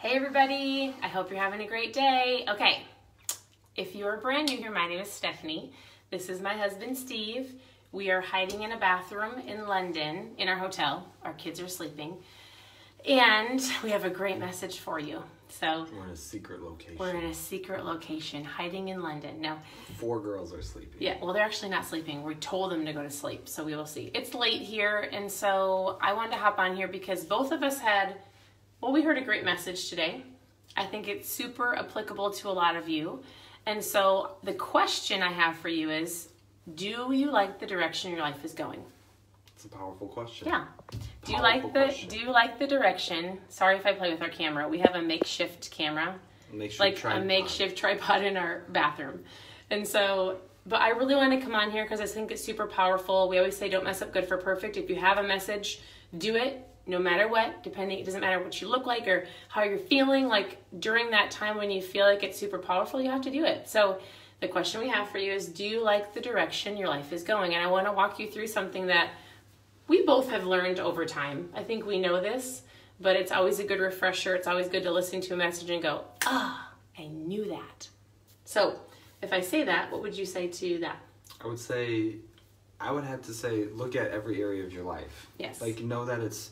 Hey everybody, I hope you're having a great day. Okay, if you're brand new here, my name is Stephanie. This is my husband, Steve. We are hiding in a bathroom in London in our hotel. Our kids are sleeping. And we have a great message for you. So we're in a secret location. We're in a secret location, hiding in London. Now, 4 girls are sleeping. Yeah, well, they're actually not sleeping. We told them to go to sleep, so we will see. It's late here, and so I wanted to hop on here because both of us we heard a great message today. I think it's super applicable to a lot of you. And so the question I have for you is, do you like the direction your life is going? It's a powerful question. Yeah. Do you like the direction? Sorry if I play with our camera. We have a makeshift camera. A makeshift tripod in our bathroom. And so, but I really want to come on here because I think it's super powerful. We always say don't mess up good for perfect. If you have a message, do it. No matter what, it doesn't matter what you look like or how you're feeling, like during that time when you feel like it's super powerful, you have to do it. So the question we have for you is, do you like the direction your life is going? And I want to walk you through something that we both have learned over time. I think we know this, but it's always a good refresher. It's always good to listen to a message and go, I knew that. So if I say that, what would you say to that? I would have to say, look at every area of your life. Yes. Like, know that it's,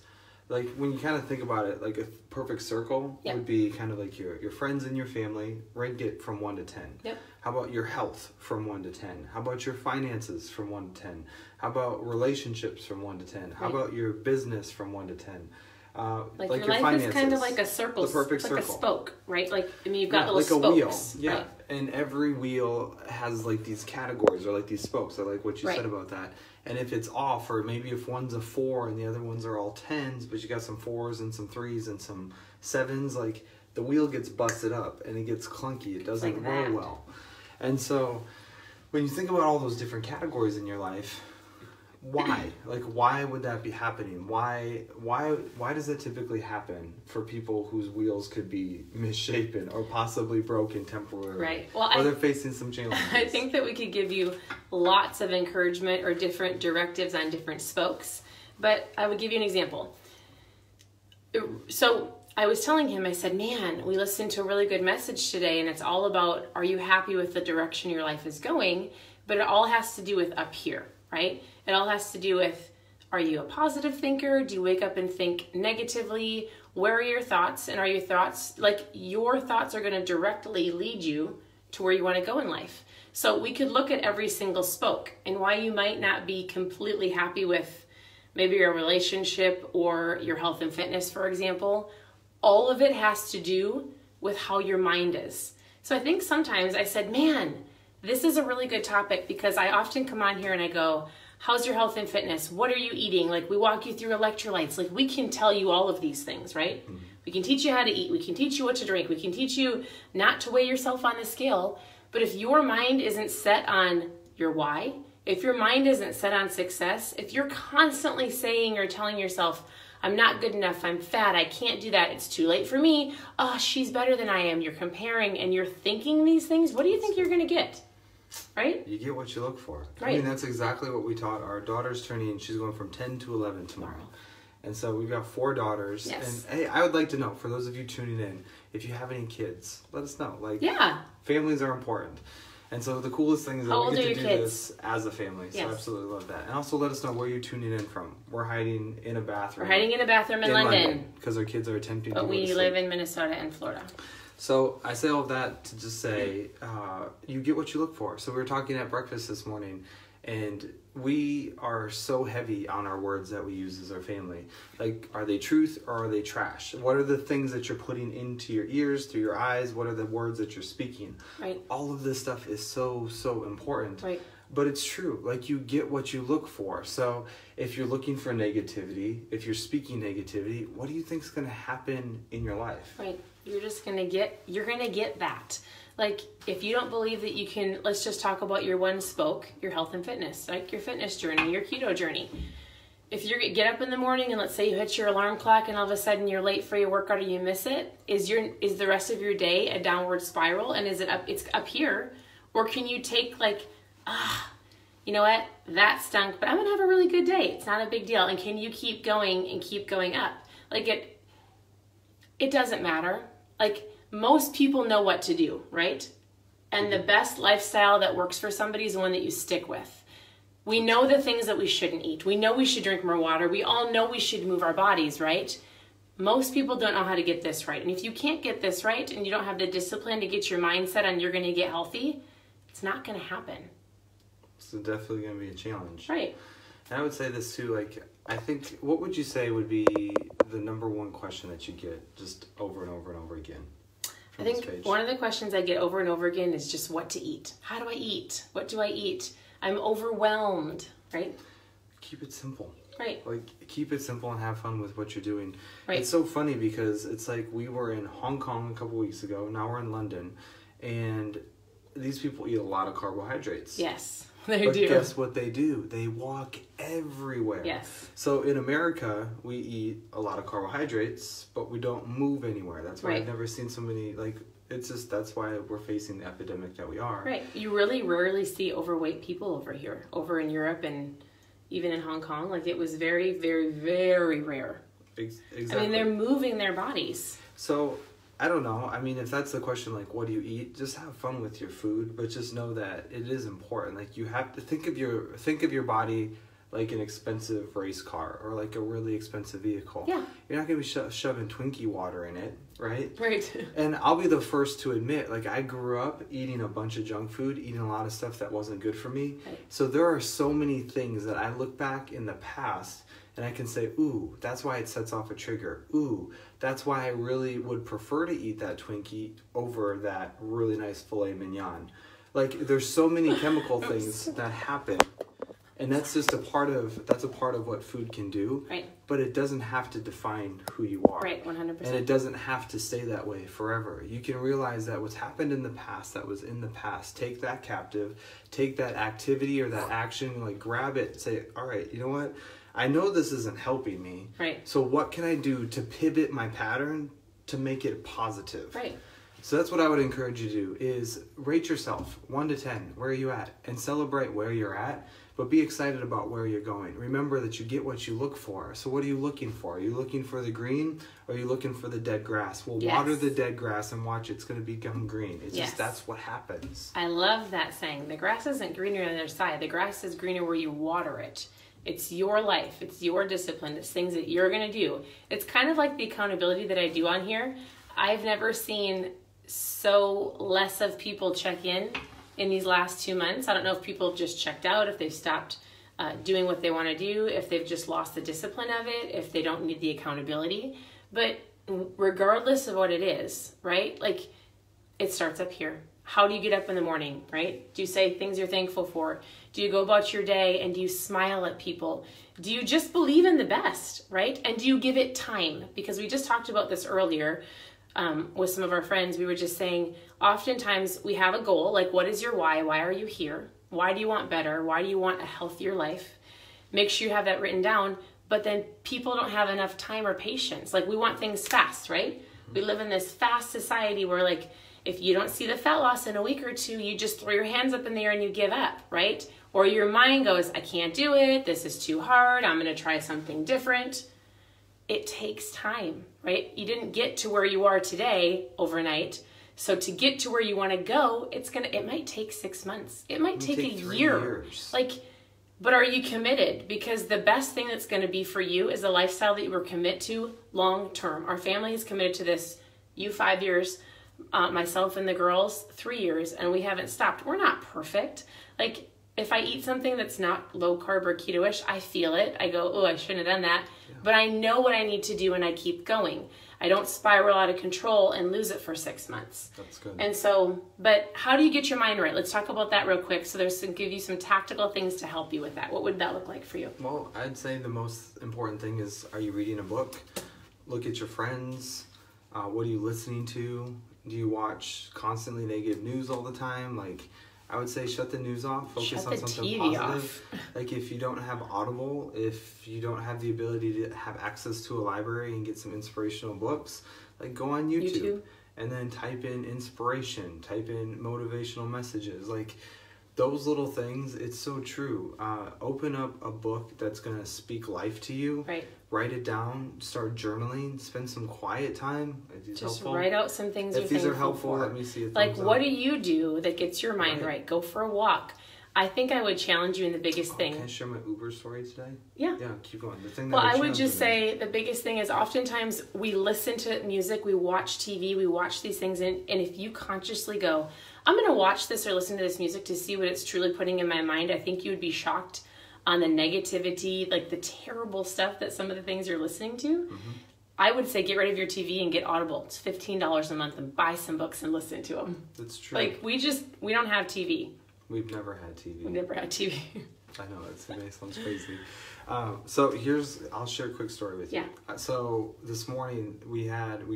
like, when you kind of think about it, like a perfect circle would be kind of like your friends and your family. Rank it from 1 to 10. Yep. How about your health from 1 to 10? How about your finances from 1 to 10? How about relationships from 1 to 10? How about your business from 1 to 10? Like your life finances, is kind of like a circle, the perfect circle. Like a spoke, right? Like, I mean, you've got little like spokes. A wheel. Yeah, right? And every wheel has like these categories or like these spokes. I like what you said about that. And if it's off, or maybe if one's a 4 and the other ones are all 10s, but you got some 4s and some 3s and some 7s, like the wheel gets busted up and it gets clunky. It doesn't roll well. And so when you think about all those different categories in your life, why? Like, why would that be happening? Why does it typically happen for people whose wheels could be misshapen or possibly broken temporarily? Right. Well, or they're facing some challenges. I think that we could give you lots of encouragement or different directives on different spokes, but I would give you an example. So I was telling him, I said, man, we listened to a really good message today, and it's all about, are you happy with the direction your life is going? But it all has to do with up here, right? It all has to do with, are you a positive thinker? Do you wake up and think negatively? Where are your thoughts? And are your thoughts are going to directly lead you to where you want to go in life? So we could look at every single spoke and why you might not be completely happy with maybe your relationship or your health and fitness, for example. All of it has to do with how your mind is. So I think sometimes I said, man, this is a really good topic because I often come on here and I go, how's your health and fitness? What are you eating? Like, we walk you through electrolytes. Like, we can tell you all of these things, right? Mm-hmm. We can teach you how to eat. We can teach you what to drink. We can teach you not to weigh yourself on the scale. But if your mind isn't set on your why, if your mind isn't set on success, if you're constantly saying or telling yourself, I'm not good enough, I'm fat, I can't do that, it's too late for me, oh, she's better than I am, you're comparing and you're thinking these things, what do you think you're going to get? Right? You get what you look for. Right. I mean, that's exactly what we taught. Our daughter's turning, she's going from 10 to 11 tomorrow. And so we've got 4 daughters. Yes. And hey, I would like to know, for those of you tuning in, if you have any kids, let us know. Like, families are important. And so the coolest thing is that we get to do this as a family. So I absolutely love that. And also let us know where you're tuning in from. We're hiding in a bathroom. We're hiding in a bathroom in London. Because our kids are attempting to go to sleep. But we live in Minnesota and Florida. So I say all that to just say, you get what you look for. So we were talking at breakfast this morning, and we are so heavy on our words that we use as our family. Like, are they truth or are they trash? What are the things that you're putting into your ears, through your eyes? What are the words that you're speaking? Right. All of this stuff is so important. Right. But it's true. Like, you get what you look for. So if you're looking for negativity, if you're speaking negativity, what do you think is going to happen in your life? Right. You're going to get that. Like, if you don't believe that you can, let's just talk about your one spoke, your health and fitness, like your fitness journey, your keto journey. If you get up in the morning and let's say you hit your alarm clock and all of a sudden you're late for your workout or you miss it, is the rest of your day a downward spiral? And it's up here? Or can you take like, you know what, that stunk, but I'm gonna have a really good day. It's not a big deal. And can you keep going and keep going up? Like, it doesn't matter. like most people know what to do, right? And the best lifestyle that works for somebody is the one that you stick with. We know the things that we shouldn't eat. We know we should drink more water. We all know we should move our bodies, right? Most people don't know how to get this right. And if you can't get this right and you don't have the discipline to get your mindset on you're going to get healthy, it's not going to happen. It's definitely going to be a challenge. Right. And I would say this too, like, I think, what would you say would be the number one question that you get just over and over and over again? I think one of the questions I get over and over again is just what to eat. How do I eat? What do I eat? I'm overwhelmed, right? Keep it simple. Right. Like, keep it simple and have fun with what you're doing. Right. It's so funny because it's like we were in Hong Kong a couple weeks ago. Now we're in London. And these people eat a lot of carbohydrates. Yes, they but do. But guess what they do? They walk everywhere. Yes. So in America, we eat a lot of carbohydrates, but we don't move anywhere. That's why I've never seen so many, like, it's just, that's why we're facing the epidemic that we are. Right. You really rarely see overweight people over here, over in Europe and even in Hong Kong. Like, it was very, very, very rare. Exactly. I mean, they're moving their bodies. So, I don't know. I mean, if that's the question, like, what do you eat? Just have fun with your food, but just know that it is important. Like, you have to think of your body like an expensive race car or like a really expensive vehicle. Yeah. You're not going to be shoving Twinkie water in it, right? Right. And I'll be the first to admit, like, I grew up eating a bunch of junk food, eating a lot of stuff that wasn't good for me. Right. So there are so many things that I look back in the past and I can say, ooh, that's why it sets off a trigger. Ooh, that's why I really would prefer to eat that Twinkie over that really nice filet mignon. Like, there's so many chemical things that happen. And that's just a part of what food can do. Right. But it doesn't have to define who you are. Right, 100%. And it doesn't have to stay that way forever. You can realize that what's happened in the past, that was in the past. Take that captive, take that activity or that action, like, grab it, say, all right, you know what? I know this isn't helping me. Right. So what can I do to pivot my pattern to make it positive? Right. So that's what I would encourage you to do, is rate yourself 1 to 10. Where are you at? And celebrate where you're at, but be excited about where you're going. Remember that you get what you look for. So what are you looking for? Are you looking for the green, or are you looking for the dead grass? Well, yes. Water the dead grass and watch it's going to become green. It's yes. just, that's what happens. I love that saying. The grass isn't greener on the other side. The grass is greener where you water it. It's your life. It's your discipline. It's things that you're going to do. It's kind of like the accountability that I do on here. I've never seen so less of people check in these last 2 months. I don't know if people have just checked out, if they've stopped doing what they want to do, if they've just lost the discipline of it, if they don't need the accountability. But regardless of what it is, right? Like, it starts up here. How do you get up in the morning, right? Do you say things you're thankful for? Do you go about your day and do you smile at people? Do you just believe in the best, right? And do you give it time? Because we just talked about this earlier with some of our friends. We were just saying, oftentimes we have a goal, like, what is your why? Why are you here? Why do you want better? Why do you want a healthier life? Make sure you have that written down. But then people don't have enough time or patience. Like, we want things fast, right? We live in this fast society where, like, if you don't see the fat loss in a week or two, you just throw your hands up in the air and you give up, right? Or your mind goes, I can't do it. This is too hard. I'm going to try something different. It takes time, right? You didn't get to where you are today overnight. So to get to where you want to go, it might take 6 months. It might take a 3 year. years. Like, but are you committed? Because the best thing that's going to be for you is a lifestyle that you were committed to long term. Our family is committed to this. You 5 years, myself and the girls 3 years, and we haven't stopped. We're not perfect. Like, if I eat something that's not low carb or keto-ish, I feel it. I go, oh, I shouldn't have done that. Yeah. But I know what I need to do and I keep going. I don't spiral out of control and lose it for 6 months. That's good. And so, but how do you get your mind right? Let's talk about that real quick. So give you some tactical things to help you with that. What would that look like for you? Well, I'd say the most important thing is, are you reading a book? Look at your friends. What are you listening to? Do you watch constantly negative news all the time? Like, I would say shut the news off. Focus on something TV positive. Like, if you don't have Audible, if you don't have the ability to have access to a library and get some inspirational books, like, go on YouTube. And then type in inspiration, type in motivational messages. Like, those little things, it's so true. Open up a book that's going to speak life to you. Right. Write it down. Start journaling. Spend some quiet time. Just helpful? Write out some things if these are helpful, for. let me see a Like, thumbs what up. do you do that gets your mind right? Go for a walk. I think I would challenge you in the biggest thing. Can I share my Uber story today? Yeah. Yeah, keep going. The thing Well, that I would just say the biggest thing is oftentimes we listen to music, we watch TV, we watch these things, and if you consciously go, I'm going to watch this or listen to this music to see what it's truly putting in my mind, I think you would be shocked on the negativity, like the terrible stuff that some of the things you're listening to. Mm-hmm. I would say get rid of your TV and get Audible. It's $15 a month and buy some books and listen to them. That's true. Like, we don't have TV. We've never had TV. We've never had TV. I know, it sounds crazy. I'll share a quick story with you. Yeah. So this morning we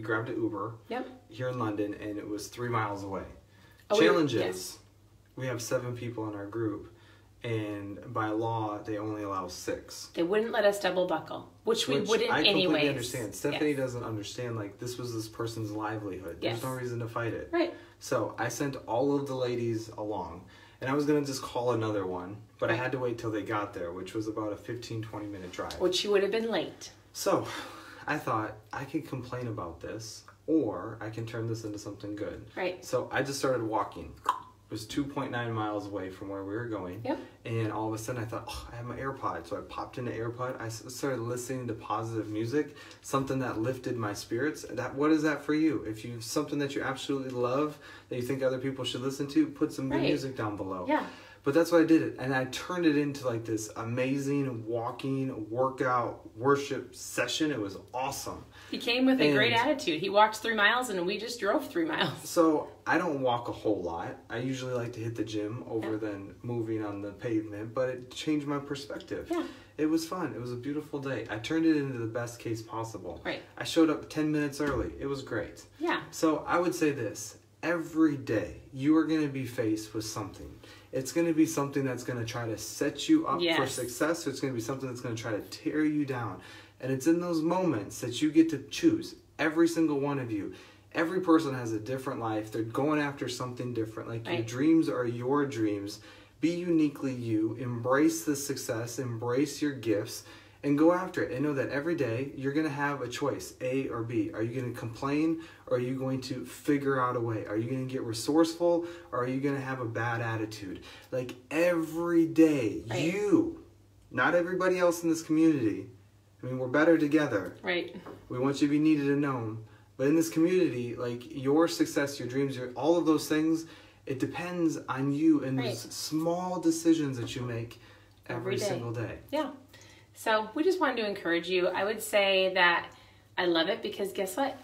grabbed an Uber here in London, and it was 3 miles away. Challenges. We have 7 people in our group, and by law they only allow 6. They wouldn't let us double buckle, which we wouldn't anyways. I completely understand. Stephanie doesn't understand, like, this was this person's livelihood. There's no reason to fight it. Right. So I sent all of the ladies along. And I was going to just call another one, but I had to wait till they got there, which was about a 15-20 minute drive. Which you would have been late. So I thought I could complain about this, or I can turn this into something good. Right. So I just started walking. It was 2.9 miles away from where we were going. Yep. And all of a sudden I thought, I have my AirPod. So I popped in the AirPod. I started listening to positive music, something that lifted my spirits. What is that for you? If you something that you absolutely love, that you think other people should listen to, put some good music down below. Yeah. But that's what I did. And I turned it into like this amazing walking, workout, worship session. It was awesome. He came with a great attitude. He walked 3 miles and we just drove 3 miles. So I don't walk a whole lot. I usually like to hit the gym over than moving on the pavement, but it changed my perspective. Yeah. It was fun. It was a beautiful day. I turned it into the best case possible. Right. I showed up 10 minutes early. It was great. Yeah. So I would say this. Every day you are going to be faced with something. It's going to be something that's going to try to set you up for success, or it's going to be something that's going to try to tear you down. And it's in those moments that you get to choose, every single one of you. Every person has a different life. They're going after something different. Like, your dreams are your dreams. Be uniquely you. Embrace the success. Embrace your gifts. And go after it. And know that every day you're going to have a choice, A or B. Are you going to complain, or are you going to figure out a way? Are you going to get resourceful, or are you going to have a bad attitude? Like, every day, you, not everybody else in this community. I mean, we're better together. Right. We want you to be needed and known. But in this community, like, your success, your dreams, all of those things, it depends on you and those small decisions that you make every single day. Yeah. So we just wanted to encourage you. I would say that I love it because guess what?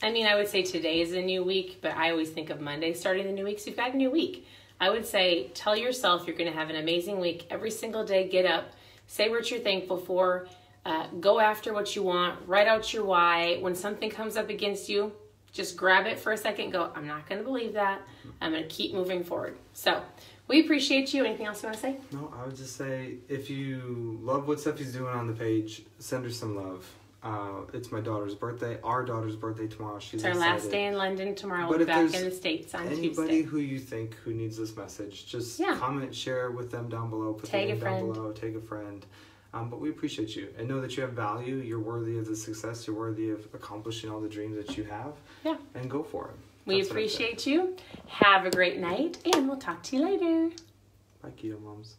I mean, I would say today is a new week, but I always think of Monday starting the new week. So you've got a new week. I would say tell yourself you're going to have an amazing week. Every single day, get up, say what you're thankful for, go after what you want, write out your why. When something comes up against you, just grab it for a second, go, I'm not going to believe that. I'm going to keep moving forward. So we appreciate you. Anything else you want to say? No, I would just say, if you love what Steffi's doing on the page, send her some love. It's my daughter's birthday, our daughter's birthday tomorrow. She's our last day in London tomorrow. We'll be back in the States on Tuesday. Anybody who you think who needs this message, just comment, share with them down below. Put tag their a name down below, tag a friend. But we appreciate you, and know that you have value. You're worthy of the success. You're worthy of accomplishing all the dreams that you have. Yeah. And go for it. We appreciate you. Have a great night, and we'll talk to you later. Bye, Keto Moms.